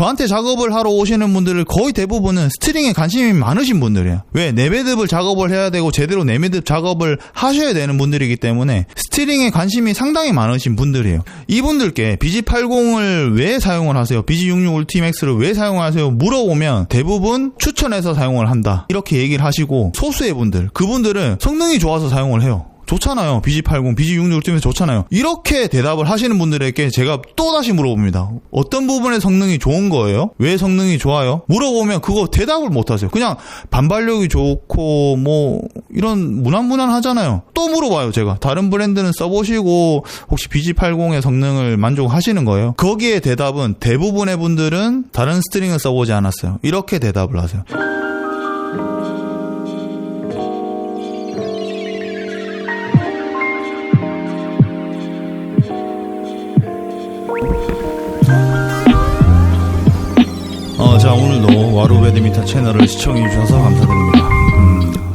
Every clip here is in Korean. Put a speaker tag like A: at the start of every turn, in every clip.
A: 저한테 작업을 하러 오시는 분들을 거의 대부분은 스트링에 관심이 많으신 분들이에요. 왜? 내매듭을 작업을 해야 되고 제대로 내매듭 작업을 하셔야 되는 분들이기 때문에 스트링에 관심이 상당히 많으신 분들이에요. 이분들께 BG80을 왜 사용을 하세요? BG66 울티맥스를 왜 사용하세요? 물어보면 대부분 추천해서 사용을 한다, 이렇게 얘기를 하시고, 소수의 분들, 그분들은 성능이 좋아서 사용을 해요. 좋잖아요. BG80, BG66 울티맥스 좋잖아요. 이렇게 대답을 하시는 분들에게 제가 또다시 물어봅니다. 어떤 부분에 성능이 좋은 거예요? 왜 성능이 좋아요? 물어보면 그거 대답을 못 하세요. 그냥 반발력이 좋고 뭐 이런 무난무난하잖아요. 또 물어봐요. 제가 다른 브랜드는 써보시고 혹시 BG80의 성능을 만족하시는 거예요? 거기에 대답은 대부분의 분들은 다른 스트링을 써보지 않았어요. 이렇게 대답을 하세요. 자, 오늘도 와루 배드민턴 채널을 시청해주셔서 감사드립니다.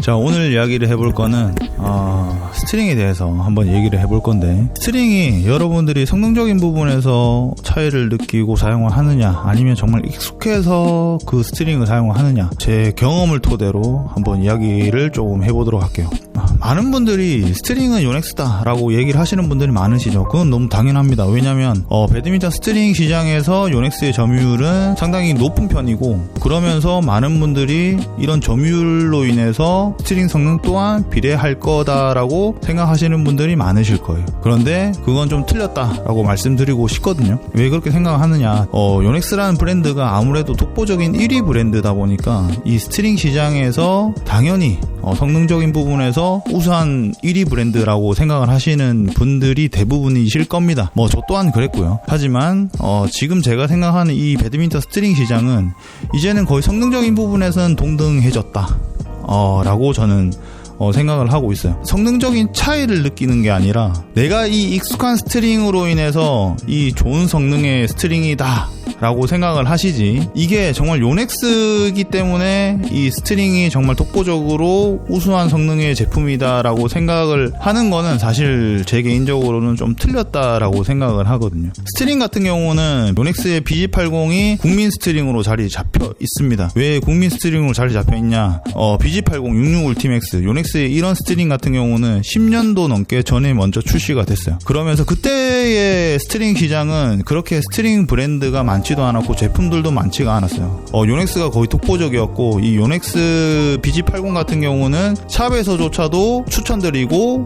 A: 자, 오늘 이야기를 해볼 거는 스트링에 대해서 한번 얘기를 해볼 건데, 스트링이 여러분들이 성능적인 부분에서 차이를 느끼고 사용을 하느냐, 아니면 정말 익숙해서 그 스트링을 사용을 하느냐, 제 경험을 토대로 한번 이야기를 조금 해보도록 할게요. 많은 분들이 스트링은 요넥스다 라고 얘기를 하시는 분들이 많으시죠. 그건 너무 당연합니다. 왜냐면 배드민턴 스트링 시장에서 요넥스의 점유율은 상당히 높은 편이고, 그러면서 많은 분들이 이런 점유율로 인해서 스트링 성능 또한 비례할 거다라고 생각하시는 분들이 많으실 거예요. 그런데 그건 좀 틀렸다라고 말씀드리고 싶거든요. 왜 그렇게 생각하느냐, 요넥스라는 브랜드가 아무래도 독보적인 1위 브랜드다 보니까 이 스트링 시장에서 당연히 성능적인 부분에서 우수한 1위 브랜드라고 생각을 하시는 분들이 대부분이실 겁니다. 뭐 저 또한 그랬고요. 하지만 지금 제가 생각하는 이 배드민턴 스트링 시장은 이제는 거의 성능적인 부분에서는 동등해졌다 라고 저는 생각을 하고 있어요. 성능적인 차이를 느끼는 게 아니라 내가 이 익숙한 스트링으로 인해서 이 좋은 성능의 스트링이다 라고 생각을 하시지, 이게 정말 요넥스이기 때문에 이 스트링이 정말 독보적으로 우수한 성능의 제품이다 라고 생각을 하는 거는 사실 제 개인적으로는 좀 틀렸다라고 생각을 하거든요. 스트링 같은 경우는 요넥스의 BG80이 국민 스트링으로 자리 잡혀 있습니다. 왜 국민 스트링으로 자리 잡혀 있냐, BG80, 66 울티맥스, 요넥스의 이런 스트링 같은 경우는 10년도 넘게 전에 먼저 출시가 됐어요. 그러면서 그때의 스트링 시장은 그렇게 스트링 브랜드가 많지도 않았고 제품들도 많지가 않았어요. 요넥스가 거의 독보적이었고, 이 요넥스 BG80 같은 경우는 샵에서조차도 추천드리고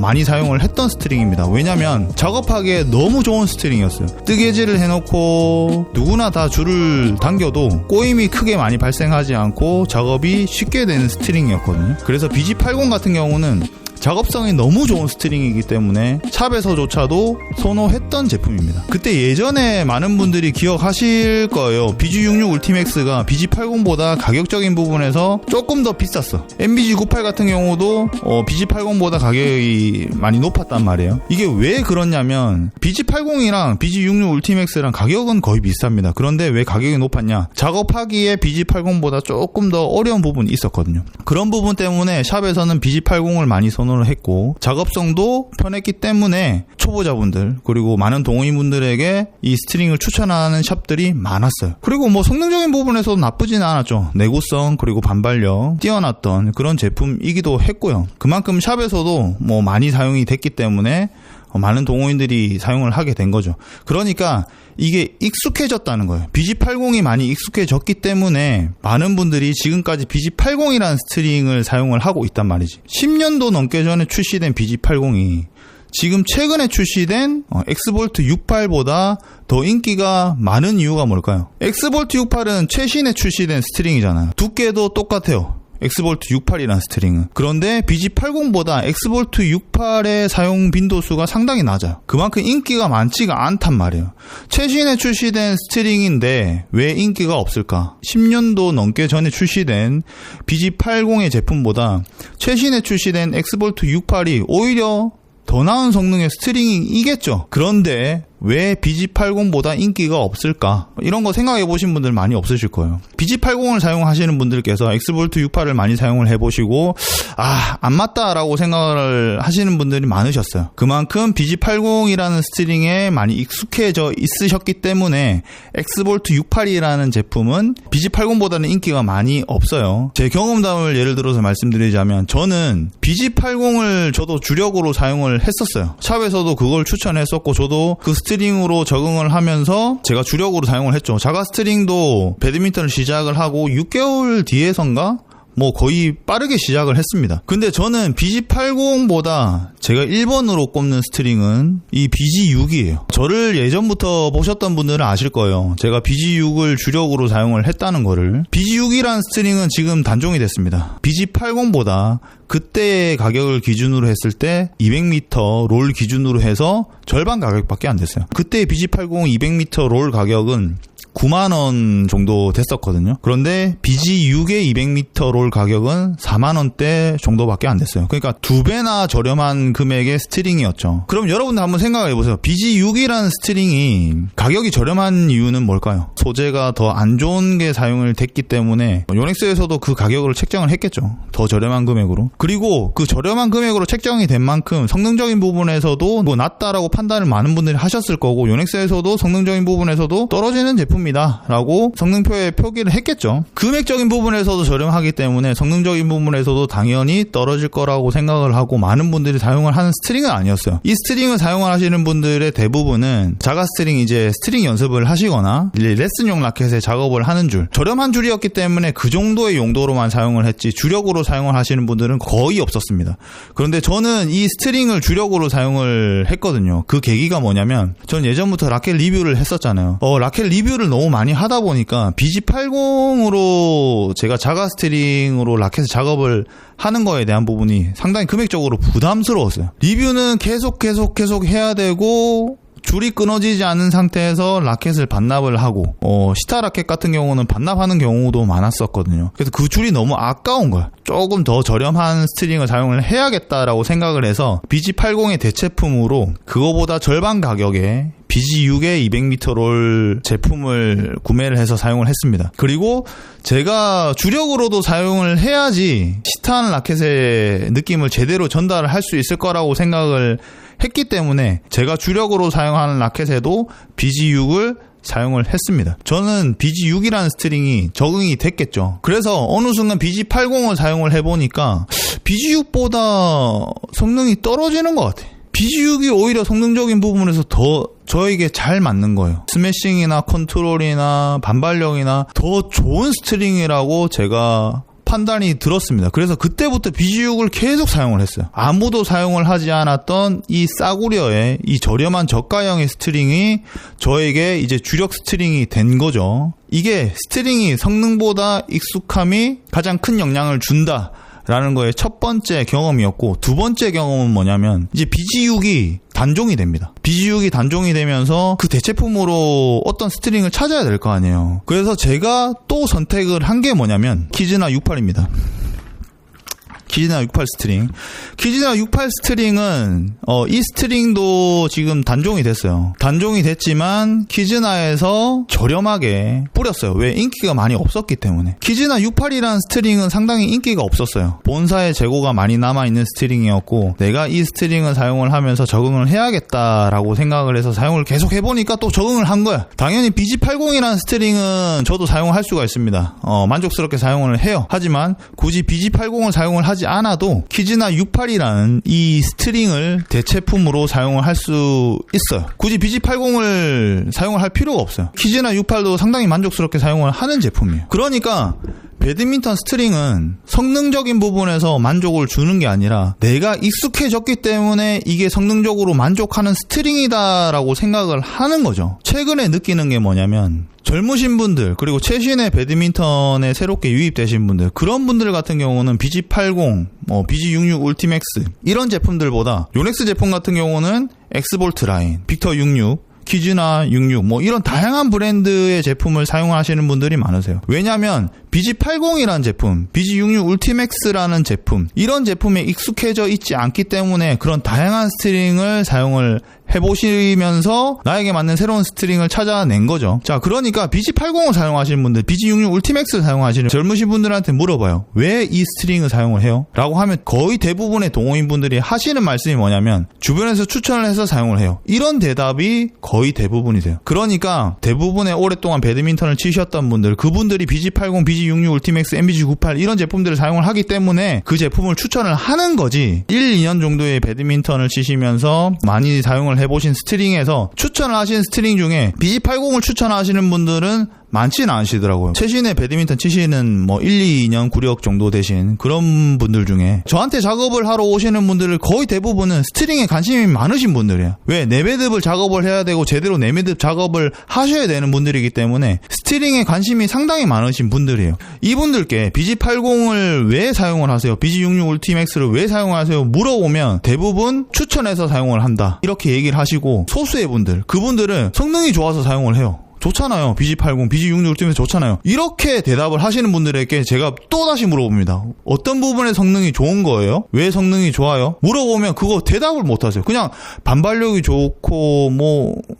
A: 많이 사용을 했던 스트링입니다. 왜냐면 작업하기에 너무 좋은 스트링이었어요. 뜨개질을 해놓고 누구나 다 줄을 당겨도 꼬임이 크게 많이 발생하지 않고 작업이 쉽게 되는 스트링이었거든요. 그래서 BG80 같은 경우는 작업성이 너무 좋은 스트링이기 때문에 샵에서조차도 선호했던 제품입니다. 그때 예전에 많은 분들이 기억하실 거예요. BG66 울티맥스가 BG80보다 가격적인 부분에서 조금 더 비쌌어. MBG98 같은 경우도 BG80보다 가격이 많이 높았단 말이에요. 이게 왜 그렇냐면 BG80이랑 BG66 울티맥스랑 가격은 거의 비슷합니다. 그런데 왜 가격이 높았냐, 작업하기에 BG80보다 조금 더 어려운 부분이 있었거든요. 그런 부분 때문에 샵에서는 BG80을 많이 선호를 했고, 작업성도 편했기 때문에 초보자분들 그리고 많은 동호인분들에게 이 스트링을 추천하는 샵들이 많았어요. 그리고 뭐 성능적인 부분에서도 나쁘지는 않았죠. 내구성 그리고 반발력 뛰어났던 그런 제품이기도 했고요. 그만큼 샵에서도 뭐 많이 사용이 됐기 때문에 많은 동호인들이 사용을 하게 된 거죠. 그러니까 이게 익숙해졌다는 거예요. BG80이 많이 익숙해졌기 때문에 많은 분들이 지금까지 BG80이라는 스트링을 사용을 하고 있단 말이지. 10년도 넘게 전에 출시된 BG80이 지금 최근에 출시된 엑스볼트 68보다 더 인기가 많은 이유가 뭘까요? 엑스볼트 68은 최신에 출시된 스트링이잖아요. 두께도 똑같아요. 엑스볼트 68이라는 스트링은. 그런데 BG80보다 엑스볼트 68의 사용 빈도수가 상당히 낮아요. 그만큼 인기가 많지가 않단 말이에요. 최신에 출시된 스트링인데 왜 인기가 없을까? 10년도 넘게 전에 출시된 BG80의 제품보다 최신에 출시된 엑스볼트 68이 오히려 더 나은 성능의 스트링이겠죠. 그런데 왜 BG80보다 인기가 없을까? 이런 거 생각해 보신 분들 많이 없으실 거예요. BG80을 사용하시는 분들께서 엑스볼트 68을 많이 사용을 해보시고 안 맞다라고 생각을 하시는 분들이 많으셨어요. 그만큼 BG80이라는 스트링에 많이 익숙해져 있으셨기 때문에 엑스볼트 68이라는 제품은 BG80보다는 인기가 많이 없어요. 제 경험담을 예를 들어서 말씀드리자면 저는 BG80을 저도 주력으로 사용을 했었어요. 샵에서도 그걸 추천했었고 저도 그 스트링으로 적응을 하면서 제가 주력으로 사용을 했죠. 자가 스트링도 배드민턴을 시작을 하고 6개월 뒤에선가 거의 빠르게 시작을 했습니다. 근데 저는 BG80보다 제가 1번으로 꼽는 스트링은 이 BG6이에요. 저를 예전부터 보셨던 분들은 아실 거예요. 제가 BG6을 주력으로 사용을 했다는 거를. BG6이라는 스트링은 지금 단종이 됐습니다. BG80보다 그때의 가격을 기준으로 했을 때 200m 롤 기준으로 해서 절반 가격밖에 안 됐어요. 그때 BG80 200m 롤 가격은 9만원 정도 됐었거든요. 그런데 BG6의 200m 롤 가격은 4만원대 정도밖에 안 됐어요. 그러니까 2배나 저렴한 금액의 스트링이었죠. 그럼 여러분들 한번 생각을 해보세요. BG6이라는 스트링이 가격이 저렴한 이유는 뭘까요? 소재가 더 안 좋은 게 사용을 됐기 때문에 요넥스에서도 그 가격을 책정을 했겠죠. 더 저렴한 금액으로. 그리고 그 저렴한 금액으로 책정이 된 만큼 성능적인 부분에서도 낮다라고 판단을 많은 분들이 하셨을 거고 요넥스에서도 성능적인 부분에서도 떨어지는 제품이다 라고 성능표에 표기를 했겠죠. 금액적인 부분에서도 저렴하기 때문에 성능적인 부분에서도 당연히 떨어질 거라고 생각을 하고 많은 분들이 사용을 하는 스트링은 아니었어요. 이 스트링을 사용을 하시는 분들의 대부분은 자가 스트링 이제 스트링 연습을 하시거나 레슨용 라켓에 작업을 하는 줄, 저렴한 줄이었기 때문에 그 정도의 용도로만 사용을 했지 주력으로 사용을 하시는 분들은 거의 없었습니다. 그런데 저는 이 스트링을 주력으로 사용을 했거든요. 그 계기가 뭐냐면 전 예전부터 라켓 리뷰를 했었잖아요. 라켓 리뷰를 너무 많이 하다 보니까 BG80으로 제가 자가 스트링으로 라켓을 작업을 하는 거에 대한 부분이 상당히 금액적으로 부담스러웠어요. 리뷰는 계속 해야 되고 줄이 끊어지지 않은 상태에서 라켓을 반납을 하고 시타 라켓 같은 경우는 반납하는 경우도 많았었거든요. 그래서 그 줄이 너무 아까운 거야. 조금 더 저렴한 스트링을 사용을 해야겠다라고 생각을 해서 BG80의 대체품으로 그거보다 절반 가격에 BG6의 200m 롤 제품을 구매를 해서 사용을 했습니다. 그리고 제가 주력으로도 사용을 해야지 시타한 라켓의 느낌을 제대로 전달을 할 수 있을 거라고 생각을 했기 때문에 제가 주력으로 사용하는 라켓에도 BG6을 사용을 했습니다. 저는 BG6이라는 스트링이 적응이 됐겠죠. 그래서 어느 순간 BG80을 사용을 해보니까 BG6보다 성능이 떨어지는 것 같아요. BG6이 오히려 성능적인 부분에서 더 저에게 잘 맞는 거예요. 스매싱이나 컨트롤이나 반발력이나 더 좋은 스트링이라고 제가 판단이 들었습니다. 그래서 그때부터 BG6을 계속 사용을 했어요. 아무도 사용을 하지 않았던 이 싸구려의 이 저렴한 저가형의 스트링이 저에게 이제 주력 스트링이 된 거죠. 이게 스트링이 성능보다 익숙함이 가장 큰 영향을 준다 라는 거의 첫 번째 경험이었고, 두 번째 경험은 뭐냐면 이제 BG6이 단종이 됩니다. BG6이 단종이 되면서 그 대체품으로 어떤 스트링을 찾아야 될 거 아니에요. 그래서 제가 또 선택을 한 게 뭐냐면 키즈나 68입니다. 키즈나 68 스트링. 키즈나 68 스트링은 이 스트링도 지금 단종이 됐어요. 단종이 됐지만 키즈나에서 저렴하게 뿌렸어요. 왜? 인기가 많이 없었기 때문에. 키즈나 68이라는 스트링은 상당히 인기가 없었어요. 본사에 재고가 많이 남아있는 스트링이었고 내가 이 스트링을 사용을 하면서 적응을 해야겠다라고 생각을 해서 사용을 계속 해보니까 또 적응을 한 거야. 당연히 BG80이라는 스트링은 저도 사용할 수가 있습니다. 만족스럽게 사용을 해요. 하지만 굳이 BG80을 사용을 하지 않아도 키즈나 68이라는 이 스트링을 대체품으로 사용을 할 수 있어요. 굳이 BG80을 사용을 할 필요가 없어요. 키즈나 68도 상당히 만족스럽게 사용을 하는 제품이에요. 그러니까 배드민턴 스트링은 성능적인 부분에서 만족을 주는 게 아니라 내가 익숙해졌기 때문에 이게 성능적으로 만족하는 스트링이다라고 생각을 하는 거죠. 최근에 느끼는 게 뭐냐면 젊으신 분들, 그리고 최신의 배드민턴에 새롭게 유입되신 분들, 그런 분들 같은 경우는 BG80, BG66 울티맥스 이런 제품들보다 요넥스 제품 같은 경우는 엑스볼트 라인, 빅터 66, 키즈나 66 이런 다양한 브랜드의 제품을 사용하시는 분들이 많으세요. 왜냐하면 BG80이라는 제품, BG66 울티맥스라는 제품, 이런 제품에 익숙해져 있지 않기 때문에 그런 다양한 스트링을 사용을 해보시면서 나에게 맞는 새로운 스트링을 찾아낸 거죠. 자, 그러니까 BG80을 사용하시는 분들, BG66 울티맥스를 사용하시는 젊으신 분들한테 물어봐요. 왜 이 스트링을 사용을 해요? 라고 하면 거의 대부분의 동호인분들이 하시는 말씀이 뭐냐면 주변에서 추천을 해서 사용을 해요. 이런 대답이 거의 대부분이세요. 그러니까 대부분의 오랫동안 배드민턴을 치셨던 분들, 그분들이 BG80, BG66 울티맥스, MBG98 이런 제품들을 사용을 하기 때문에 그 제품을 추천을 하는 거지. 1, 2년 정도의 배드민턴을 치시면서 많이 사용을 해보신 스트링에서 추천을 하신 스트링 중에 BG80을 추천하시는 분들은 많지는 않으시더라고요. 최신의 배드민턴 치시는 1, 2년 구력 정도 되신 그런 분들 중에 저한테 작업을 하러 오시는 분들을 거의 대부분은 스트링에 관심이 많으신 분들이에요. 왜? 내매듭을 작업을 해야 되고 제대로 내매듭 작업을 하셔야 되는 분들이기 때문에 스트링에 관심이 상당히 많으신 분들이에요. 이분들께 BG80을 왜 사용을 하세요? BG66 울티맥스를 왜 사용하세요? 물어보면 대부분 추천해서 사용을 한다. 이렇게 얘기를 하시고 소수의 분들, 그분들은 성능이 좋아서 사용을 해요. 좋잖아요. BG80, BG66 울티맥스 좋잖아요. 이렇게 대답을 하시는 분들에게 제가 또다시 물어봅니다. 어떤 부분의 성능이 좋은 거예요? 왜 성능이 좋아요? 물어보면 그거 대답을 못 하세요. 그냥 반발력이 좋고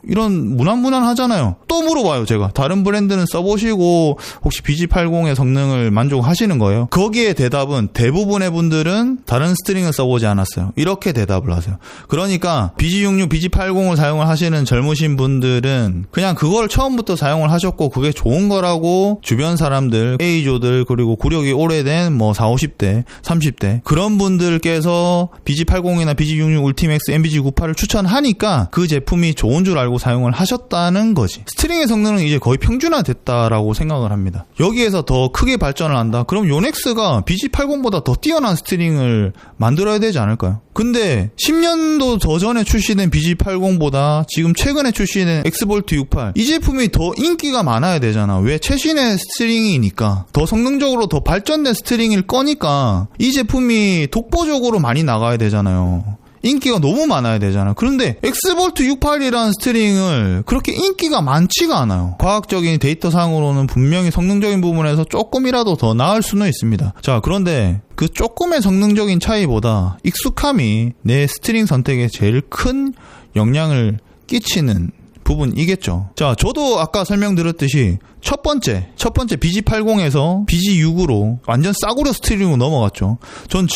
A: 이런 무난무난하잖아요. 또 물어봐요. 제가 다른 브랜드는 써보시고 혹시 BG80의 성능을 만족하시는 거예요? 거기에 대답은 대부분의 분들은 다른 스트링을 써보지 않았어요. 이렇게 대답을 하세요. 그러니까 BG66, BG80을 사용을 하시는 젊으신 분들은 그냥 그걸 처음부터 사용을 하셨고 그게 좋은 거라고 주변 사람들, A조들, 그리고 구력이 오래된 40, 50대, 30대 그런 분들께서 BG80이나 BG66 울티맥스, MBG98을 추천하니까 그 제품이 좋은 줄 알고 사용을 하셨다는 거지. 스트링의 성능은 이제 거의 평준화됐다라고 생각을 합니다. 여기에서 더 크게 발전을 한다? 그럼 요넥스가 BG80보다 더 뛰어난 스트링을 만들어야 되지 않을까요? 근데 10년도 더 전에 출시된 BG80보다 지금 최근에 출시된 엑스볼트 68 이 제품이 더 인기가 많아야 되잖아. 왜? 최신의 스트링이니까. 더 성능적으로 더 발전된 스트링일 거니까 이 제품이 독보적으로 많이 나가야 되잖아요. 인기가 너무 많아야 되잖아. 그런데 엑스볼트 68이라는 스트링을 그렇게 인기가 많지가 않아요. 과학적인 데이터상으로는 분명히 성능적인 부분에서 조금이라도 더 나을 수는 있습니다. 자, 그런데 그 조금의 성능적인 차이보다 익숙함이 내 스트링 선택에 제일 큰 영향을 끼치는 부분이겠죠. 자, 저도 아까 설명드렸듯이 첫 번째 BG80에서 BG6으로 완전 싸구려 스트링으로 넘어갔죠. 전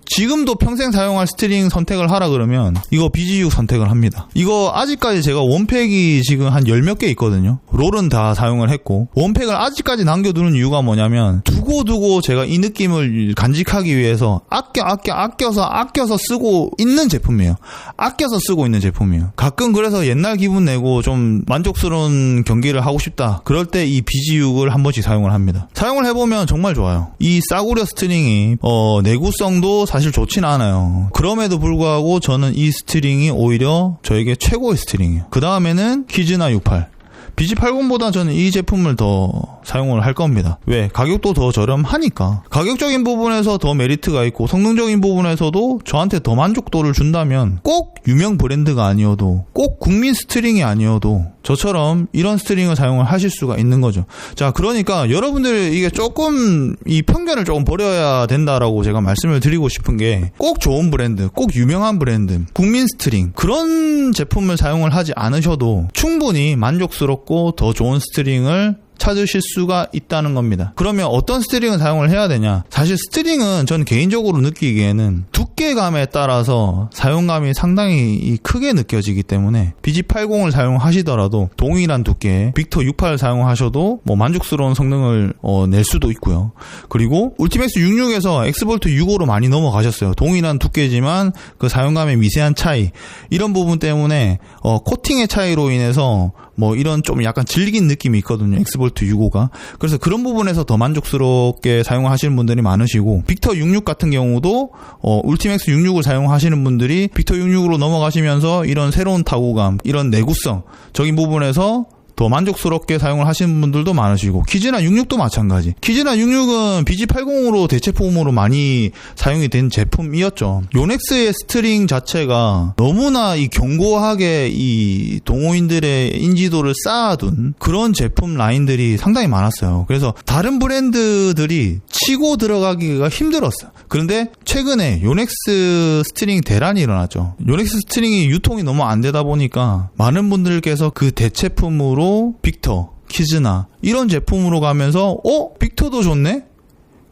A: 지금도 평생 사용할 스트링 선택을 하라 그러면 이거 BG6 선택을 합니다. 이거 아직까지 제가 원팩이 지금 한 10몇 개 있거든요. 롤은 다 사용을 했고 원팩을 아직까지 남겨두는 이유가 뭐냐면 두고 제가 이 느낌을 간직하기 위해서 아껴서 쓰고 있는 제품이에요. 아껴서 쓰고 있는 제품이에요. 가끔 그래서 옛날 기분 내고 좀 만족스러운 경기를 하고 싶다. 그럴 때 이 BG6을 한 번씩 사용을 합니다. 사용을 해보면 정말 좋아요. 이 싸구려 스트링이 내구성도 사실 좋진 않아요. 그럼에도 불구하고 저는 이 스트링이 오히려 저에게 최고의 스트링이에요. 그 다음에는 키즈나 68. BG80보다 저는 이 제품을 더 사용을 할 겁니다. 왜? 가격도 더 저렴하니까. 가격적인 부분에서 더 메리트가 있고 성능적인 부분에서도 저한테 더 만족도를 준다면 꼭 유명 브랜드가 아니어도 꼭 국민 스트링이 아니어도 저처럼 이런 스트링을 사용을 하실 수가 있는 거죠. 자, 그러니까 여러분들 이게 조금 이 편견을 조금 버려야 된다라고 제가 말씀을 드리고 싶은 게 꼭 좋은 브랜드, 꼭 유명한 브랜드, 국민 스트링 그런 제품을 사용을 하지 않으셔도 충분히 만족스럽고 더 좋은 스트링을 찾으실 수가 있다는 겁니다. 그러면 어떤 스트링을 사용을 해야 되냐? 사실 스트링은 전 개인적으로 느끼기에는 두께감에 따라서 사용감이 상당히 크게 느껴지기 때문에 BG80을 사용하시더라도 동일한 두께 빅터 68을 사용하셔도 만족스러운 성능을 낼 수도 있고요. 그리고 울티맥스 66에서 엑스볼트 65로 많이 넘어가셨어요. 동일한 두께지만 그 사용감의 미세한 차이 이런 부분 때문에 코팅의 차이로 인해서 이런 좀 약간 질긴 느낌이 있거든요. 엑스볼트 65가. 그래서 그런 부분에서 더 만족스럽게 사용을 하시는 분들이 많으시고 빅터 66 같은 경우도 울티맥스 66을 사용하시는 분들이 빅터 66으로 넘어가시면서 이런 새로운 타구감, 이런 내구성 적인 부분에서 더 만족스럽게 사용을 하시는 분들도 많으시고, 키즈나 66도 마찬가지. 키즈나 66은 BG80으로 대체품으로 많이 사용이 된 제품이었죠. 요넥스의 스트링 자체가 너무나 이 견고하게 이 동호인들의 인지도를 쌓아둔 그런 제품 라인들이 상당히 많았어요. 그래서 다른 브랜드들이 치고 들어가기가 힘들었어요. 그런데 최근에 요넥스 스트링 대란이 일어났죠. 요넥스 스트링이 유통이 너무 안 되다 보니까 많은 분들께서 그 대체품으로 빅터, 키즈나 이런 제품으로 가면서 빅터도 좋네?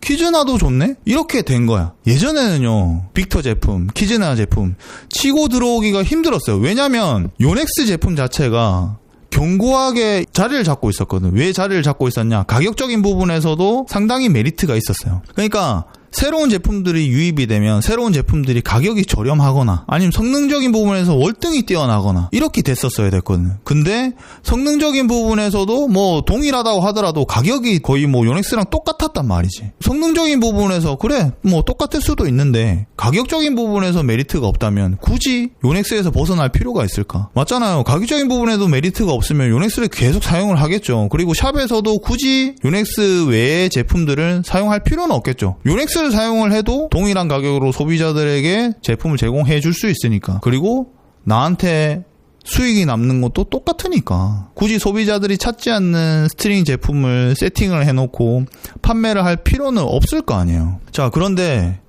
A: 키즈나도 좋네? 이렇게 된 거야. 예전에는요, 빅터 제품, 키즈나 제품 치고 들어오기가 힘들었어요. 왜냐면 요넥스 제품 자체가 견고하게 자리를 잡고 있었거든. 왜 자리를 잡고 있었냐? 가격적인 부분에서도 상당히 메리트가 있었어요. 그러니까 새로운 제품들이 유입이 되면 새로운 제품들이 가격이 저렴하거나 아니면 성능적인 부분에서 월등히 뛰어나거나 이렇게 됐었어야 됐거든요. 근데 성능적인 부분에서도 뭐 동일하다고 하더라도 가격이 거의 뭐 요넥스랑 똑같았단 말이지. 성능적인 부분에서 그래 뭐 똑같을 수도 있는데 가격적인 부분에서 메리트가 없다면 굳이 요넥스에서 벗어날 필요가 있을까? 맞잖아요. 가격적인 부분에도 메리트가 없으면 요넥스를 계속 사용을 하겠죠. 그리고 샵에서도 굳이 요넥스 외의 제품들을 사용할 필요는 없겠죠. 요넥스를 사용을 해도 동일한 가격으로 소비자들에게 제품을 제공해 줄 수 있으니까. 그리고 나한테 수익이 남는 것도 똑같으니까. 굳이 소비자들이 찾지 않는 스트링 제품을 세팅을 해놓고 판매를 할 필요는 없을 거 아니에요. 자, 그런데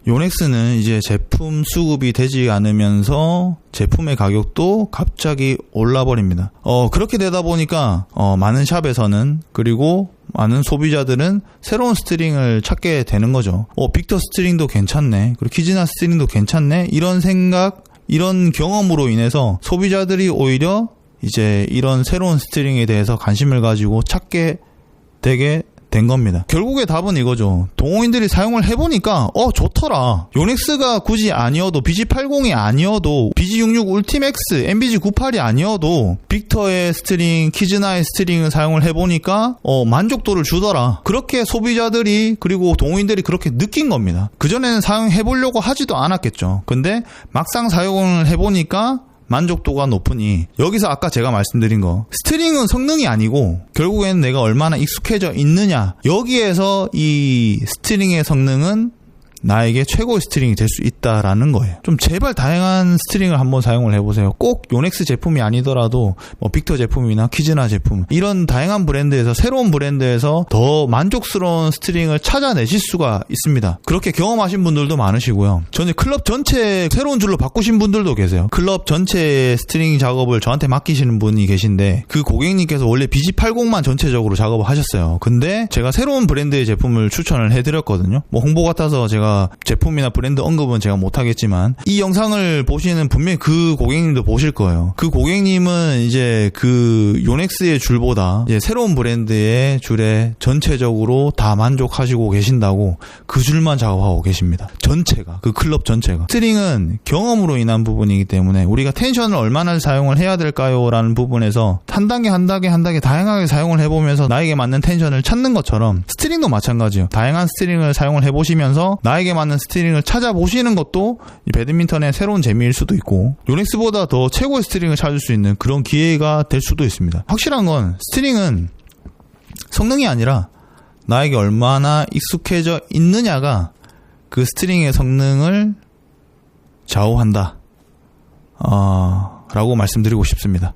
A: 요넥스는 이제 제품 수급이 되지 않으면서 제품의 가격도 갑자기 올라버립니다. 그렇게 되다 보니까 많은 샵에서는 그리고 많은 소비자들은 새로운 스트링을 찾게 되는 거죠. 빅터 스트링도 괜찮네. 그리고 키즈나 스트링도 괜찮네. 이런 생각, 이런 경험으로 인해서 소비자들이 오히려 이제 이런 새로운 스트링에 대해서 관심을 가지고 찾게 되게 된 겁니다. 결국의 답은 이거죠. 동호인들이 사용을 해보니까 좋더라. 요넥스가 굳이 아니어도 BG80이 아니어도 BG66 울티맥스, MBG98이 아니어도 빅터의 스트링, 키즈나의 스트링을 사용을 해보니까 만족도를 주더라. 그렇게 소비자들이 그리고 동호인들이 그렇게 느낀 겁니다. 그전에는 사용해보려고 하지도 않았겠죠. 근데 막상 사용을 해보니까 만족도가 높으니 여기서 아까 제가 말씀드린 거 스트링은 성능이 아니고 결국에는 내가 얼마나 익숙해져 있느냐 여기에서 이 스트링의 성능은 나에게 최고의 스트링이 될 수 있다라는 거예요. 좀 제발 다양한 스트링을 한번 사용을 해보세요. 꼭 요넥스 제품이 아니더라도 뭐 빅터 제품이나 키즈나 제품 이런 다양한 브랜드에서 새로운 브랜드에서 더 만족스러운 스트링을 찾아내실 수가 있습니다. 그렇게 경험하신 분들도 많으시고요. 전에 클럽 전체 새로운 줄로 바꾸신 분들도 계세요. 클럽 전체 스트링 작업을 저한테 맡기시는 분이 계신데 그 고객님께서 원래 BG80만 전체적으로 작업을 하셨어요. 근데 제가 새로운 브랜드의 제품을 추천을 해드렸거든요. 뭐 홍보 같아서 제가 제품이나 브랜드 언급은 제가 못하겠지만 이 영상을 보시는 분명히 그 고객님도 보실 거예요. 그 고객님은 이제 그 요넥스의 줄보다 이제 새로운 브랜드의 줄에 전체적으로 다 만족하시고 계신다고 그 줄만 작업하고 계십니다. 전체가, 그 클럽 전체가. 스트링은 경험으로 인한 부분이기 때문에 우리가 텐션을 얼마나 사용을 해야 될까요? 라는 부분에서 한 단계 한 단계 다양하게 사용을 해보면서 나에게 맞는 텐션을 찾는 것처럼 스트링도 마찬가지예요. 다양한 스트링을 사용을 해보시면서 나에게 맞는 스트링을 찾아보시는 것도 이 배드민턴의 새로운 재미일 수도 있고 요넥스보다 더 최고의 스트링을 찾을 수 있는 그런 기회가 될 수도 있습니다. 확실한 건 스트링은 성능이 아니라 나에게 얼마나 익숙해져 있느냐가 그 스트링의 성능을 좌우한다 라고 말씀드리고 싶습니다.